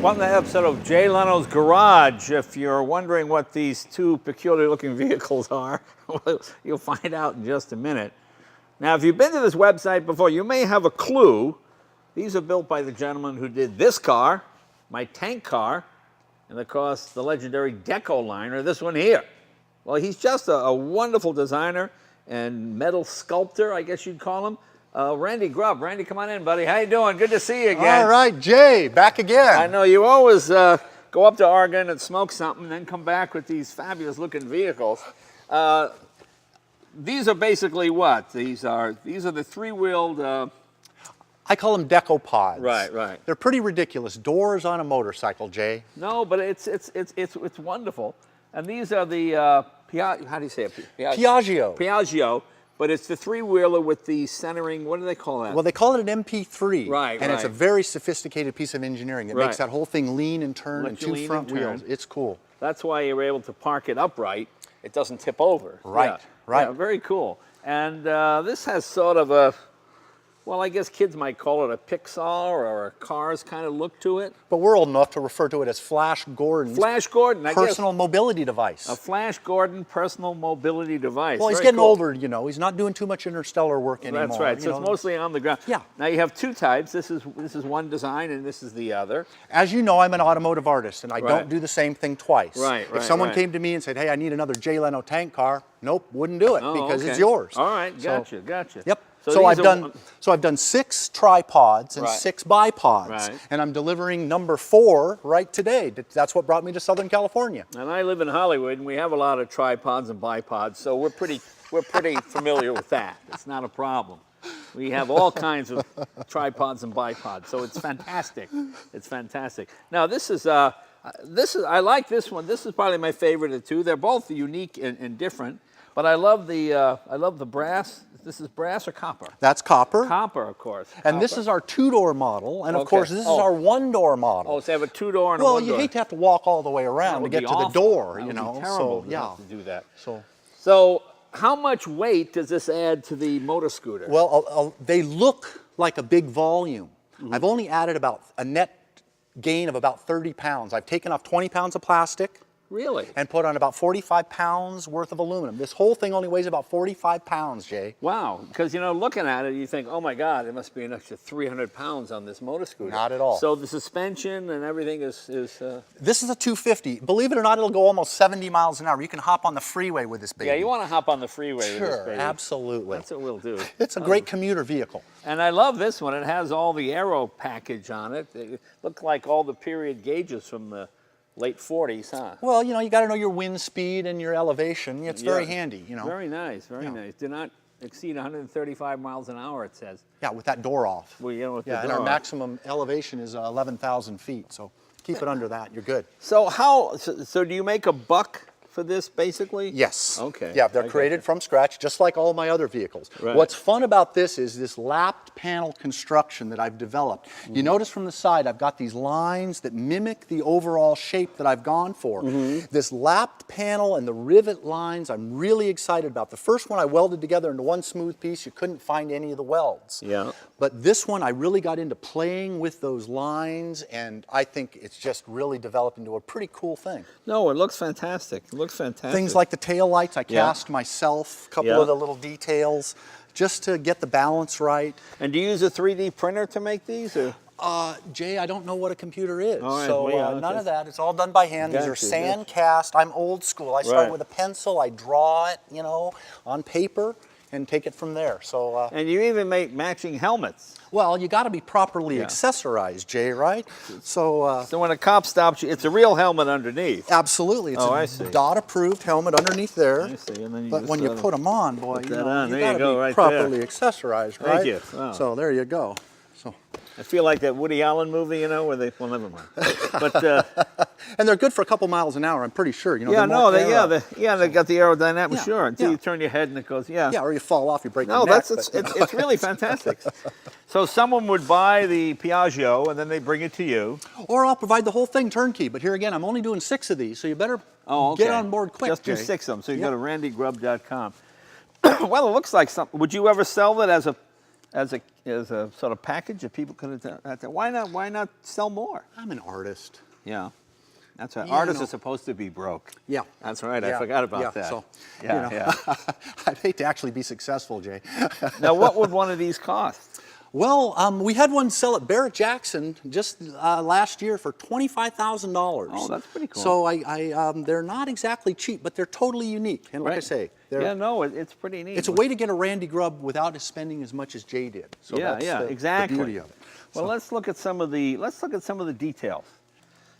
Welcome to the episode of Jay Leno's Garage. If you're wondering what these two peculiar-looking vehicles are, well, you'll find out in just a minute. Now, if you've been to this website before, you may have a clue. These are built by the gentleman who did this car, my tank car, and of course, the legendary Deco liner, this one here. Well, he's just a wonderful designer and metal sculptor, I guess you'd call him. Randy Grubb. Randy, come on in, buddy. How you doing? Good to see you again. All right, Jay, back again. I know you always go up to Oregon and smoke something, and then come back with these fabulous-looking vehicles. These are basically what? These are the three-wheeled. I call them Decopods. Right, right. They're pretty ridiculous. Doors on a motorcycle, Jay. No, but it's wonderful. And these are the how do you say it? Piaggio. Piaggio. But it's the three-wheeler with the centering, what do they call that? Well, they call it an MP3. Right, and it's a very sophisticated piece of engineering. It makes that whole thing lean and turn and two front wheels. It's cool. That's why you're able to park it upright. It doesn't tip over. Right, yeah. right. Yeah, very cool. And this has sort of a, well, I guess kids might call it a Pixar or a Cars kind of look to it. But we're old enough to refer to it as Flash Gordon's personal mobility device. A Flash Gordon personal mobility device. Well, he's getting older, you know. He's not doing too much interstellar work anymore. That's right. So it's mostly on the ground. Yeah. Now you have two types. This is one design and this is the other. As you know, I'm an automotive artist and I don't do the same thing twice. Right, If someone came to me and said, hey, I need another Jay Leno tank car, nope, wouldn't do it because it's yours. All right, gotcha, gotcha. Yep. So I've done 6 tripods and 6 bipods, and I'm delivering number 4 right today. That's what brought me to Southern California. And I live in Hollywood, and we have a lot of tripods and bipods, so we're pretty familiar with that. It's not a problem. We have all kinds of tripods and bipods, so it's fantastic. It's fantastic. Now this is I like this one. This is probably my favorite of the two. They're both unique and different, but I love the brass. This is brass or copper? That's copper. Copper, of course. And this is our 2-door model, and of course this is our 1-door model. Oh, so they have a 2-door and a 1-door. Well, you hate to have to walk all the way around to get to the door, you know. Terrible so yeah, to do that. So how much weight does this add to the motor scooter? Well, they look like a big volume. I've only added about a net gain of about 30 pounds. I've taken off 20 pounds of plastic. Really? And put on about 45 pounds worth of aluminum. This whole thing only weighs about 45 pounds, Jay. Wow, because you know, looking at it, you think, oh my God, there must be an extra 300 pounds on this motor scooter. Not at all. So the suspension and everything is This is a 250. Believe it or not, it'll go almost 70 miles an hour. You can hop on the freeway with this baby. Yeah, you want to hop on the freeway with this baby. Sure, absolutely. That's what we'll do. It's a great commuter vehicle. And I love this one. It has all the aero package on it. They look like all the period gauges from the late 40s, huh? Well, you know, you got to know your wind speed and your elevation. It's very handy, you know. Very nice, very nice. Do not exceed 135 miles an hour, it says. Yeah, with that door off. Well, you know, with the door and our off. maximum elevation is 11,000 feet, so keep it under that. You're good. So so do you make a buck for this, basically? Yes. Okay. Yeah, they're created from scratch, just like all my other vehicles. Right. What's fun about this is this lapped panel construction that I've developed. You notice from the side, I've got these lines that mimic the overall shape that I've gone for. This lapped panel and the rivet lines, I'm really excited about. The first one I welded together into one smooth piece. You couldn't find any of the welds. Yeah. But this one, I really got into playing with those lines, and I think it's just really developed into a pretty cool thing. No, it looks fantastic. It looks fantastic. Things like the tail lights, I cast myself, a couple of the little details, just to get the balance right. And do you use a 3D printer to make these? Or? Jay, I don't know what a computer is, Right, so none of that. It's all done by hand. These are sand cast. I'm old school. I start with a pencil. I draw it, you know, on paper and take it from there. So. And you even make matching helmets. Well, you got to be properly accessorized, Jay, right? So. So when a cop stops you, it's a real helmet underneath. Absolutely. It's a DOT-approved helmet underneath there. I see. And then you but when you put them on, boy, you got to be properly accessorized, right? Thank you. Wow. So there you go. So. I feel like that Woody Allen movie, you know, where they, well, never mind. But and they're good for a couple miles an hour, I'm pretty sure. You know, they got the aerodynamic, sure. Until you turn your head and it goes, Yeah, or you fall off, you break your neck. It's really fantastic. So someone would buy the Piaggio and then they bring it to you. Or I'll provide the whole thing turnkey. But here again, I'm only doing 6 of these, so you better get on board quick. Just do 6 of them. So you go to randygrubb.com. Well, it looks like something. Would you ever sell it as as a sort of package that people could have. Why not sell more? I'm an artist. Yeah. That's right. Yeah, Artists no. are supposed to be broke. Yeah. That's right. Yeah. I forgot about Yeah. that. So, yeah, you know, I'd hate to actually be successful, Jay. Now, what would one of these cost? Well, we had one sell at Barrett Jackson just last year for $25,000. Oh, that's pretty cool. So they're not exactly cheap, but they're totally unique. And like I Right. say, It's pretty neat. it's a way to get a Randy Grubb without spending as much as Jay did. So yeah, that's yeah, the exactly. beauty of it. Well, let's look at some of the details.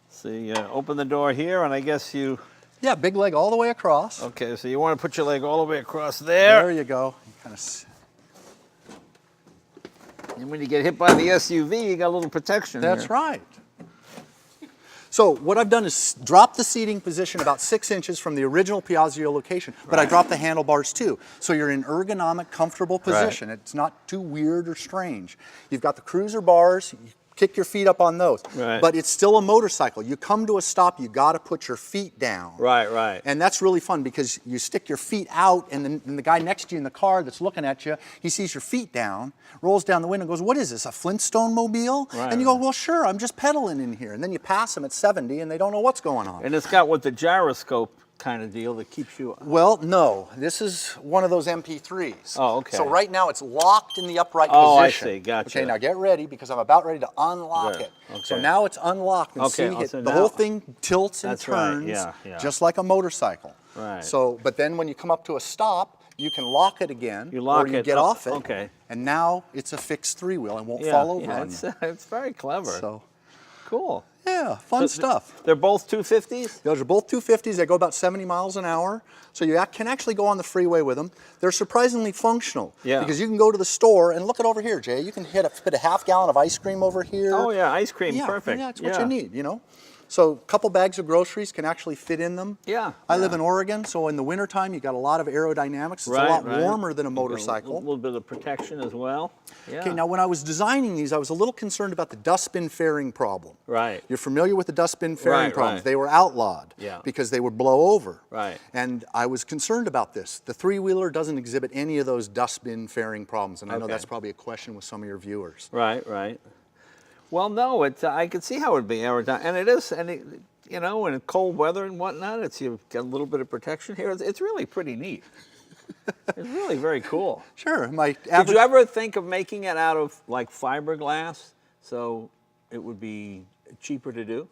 See, open the door here, and I guess you. Yeah, big leg all the way across. Okay, so you want to put your leg all the way across there. There you go. Kind of. And when you get hit by the SUV, you got a little protection. That's here. right. So what I've done is drop the seating position about 6 inches from the original Piaggio location, but I dropped the handlebars too. So you're in ergonomic, comfortable position. It's not too weird or strange. You've got the cruiser bars. You kick your feet up on those. Right. But it's still a motorcycle. You come to a stop, you got to put your feet down. Right, right. And that's really fun because you stick your feet out, and then the guy next to you in the car that's looking at you, he sees your feet down, rolls down the window and goes, "What is this, a Flintstone mobile?" Right, and you go, "Well, sure, I'm just pedaling in here." And then you pass them at 70 and they don't know what's going on. And it's got what the gyroscope kind of deal that keeps you. Well, no, this is one of those MP3s. Oh, okay. So right now it's locked in the upright Oh, I position. see, gotcha. Okay, now get ready because I'm about ready to unlock Good, it. So okay. now it's unlocked and Okay, see, so the now- whole thing tilts and That's right, turns yeah, yeah. just like a motorcycle. Right. So, but then when you come up to a stop, you can lock it again, You lock or you it get up, off it, okay. and now it's a fixed three-wheel and won't Yeah, fall over yeah, on you. it's very clever. So, Cool. yeah, fun stuff. They're both 250s? Those are both 250s. They go about 70 miles an hour. So you can actually go on the freeway with them. They're surprisingly functional. Yeah. Because you can go to the store and look it over here, Jay. You can fit a half gallon of ice cream over here. Oh, yeah, ice cream, Yeah, perfect. yeah, it's what you need, you know. So a couple bags of groceries can actually fit in them. Yeah, I live yeah. in Oregon, so in the wintertime you got a lot of aerodynamics. It's Right, a lot right. warmer than a You get motorcycle. A little bit of protection as well. Yeah. Okay, now when I was designing these, I was a little concerned about the dustbin fairing problem. Right. You're familiar with the dustbin fairing Right, problems. right. They were outlawed Yeah. because they would blow over. Right. And I was concerned about this. The three-wheeler doesn't exhibit any of those dustbin fairing problems, and I know Okay. that's probably a question with some of your viewers. Right, right. Well, no, I could see how it'd be aerodynamic, and it is, and it, you know, in cold weather and whatnot, you've got a little bit of protection here. It's really pretty neat. It's really very cool. Sure, my Did average... you ever think of making it out of like fiberglass, so it would be cheaper to do?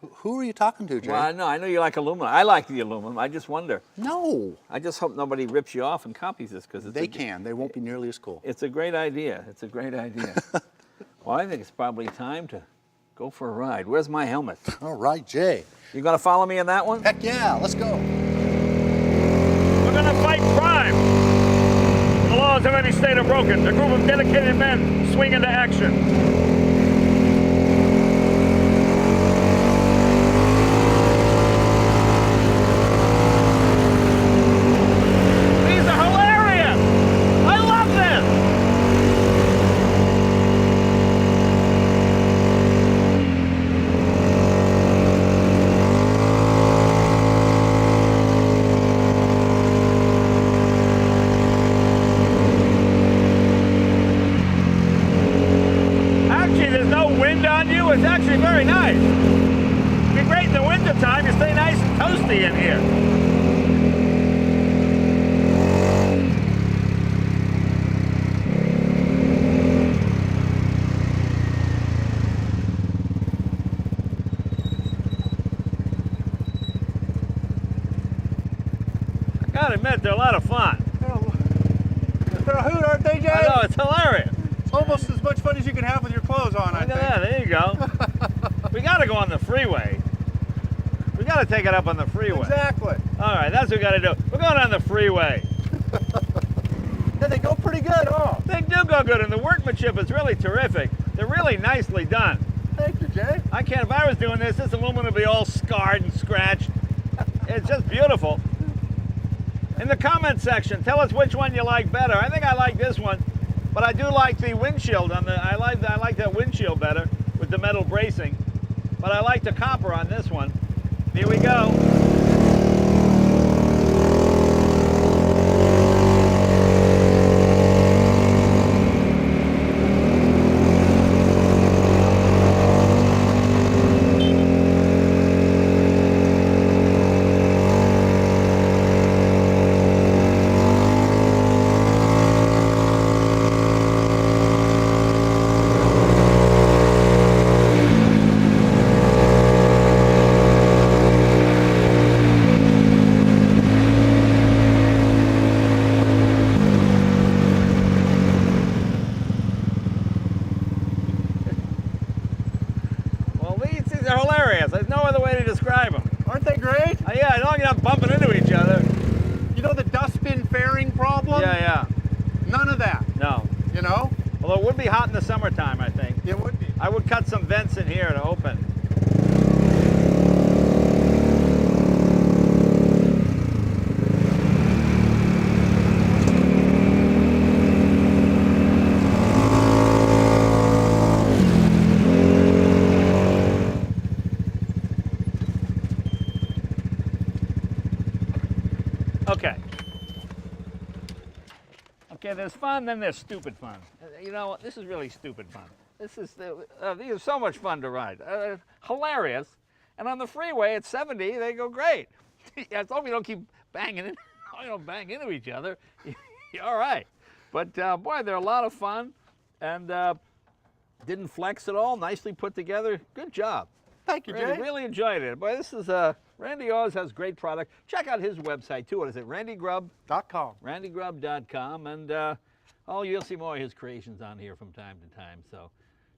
Who are you talking to, Jay? Well, I know you like aluminum. I like the aluminum. I just wonder. No, I just hope nobody rips you off and copies this because they can. They won't be nearly as cool. It's a great idea. It's a great idea. Well, I think it's probably time to go for a ride. Where's my helmet? All right, Jay. You gonna follow me in that one? Heck yeah, let's go. We're gonna fight crime. The laws of any state are broken. A group of dedicated men swing into action. These are hilarious. I love this. Actually, there's no wind on you. It's actually very nice. It'd be great in the wintertime. You stay nice and toasty in here. I gotta admit, they're a lot of fun. They're a hoot, aren't they, Jay? I know, it's hilarious. It's almost as much fun as you can have with your clothes on, I Look at think. that, there you go. We gotta go on the freeway. We gotta take it up on the freeway. Exactly. All right, that's what we gotta do. We're going on the freeway. Yeah, they go pretty good, huh? They do go good, and the workmanship is really terrific. They're really nicely done. Thank you, Jay. I can't, if I was doing this aluminum would be all scarred and scratched. It's just beautiful. In the comment section, tell us which one you like better. I think I like this one, but I do like the windshield on the. I like that windshield better with the metal bracing, but I like the copper on this one. Here we go. problem. Yeah, yeah. None of that. No. You know? Although it would be hot in the summertime, I think. It would be. I would cut some vents in here to open. Okay. Okay, there's fun, then there's stupid fun. You know, this is really stupid fun. These are so much fun to ride. Hilarious. And on the freeway at 70, they go great. I hope you don't keep banging in, you don't bang into each other. You're all right. But boy, they're a lot of fun and didn't flex at all. Nicely put together. Good job. Thank you, Jay. Really enjoyed it. Boy, this is Randy always has great product. Check out his website too. What is it? RandyGrubb.com. RandyGrubb.com, and you'll see more of his creations on here from time to time. So,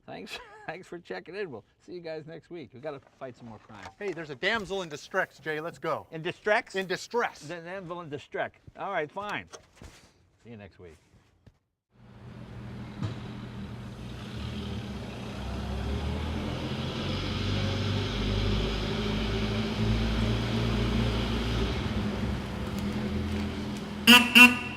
thanks for checking in. We'll see you guys next week. We've got to fight some more crime. Hey, there's a damsel in distress, Jay. Let's go. In distress? In distress. Then anvil in distress. All right, fine. See you next week. Mm-hmm.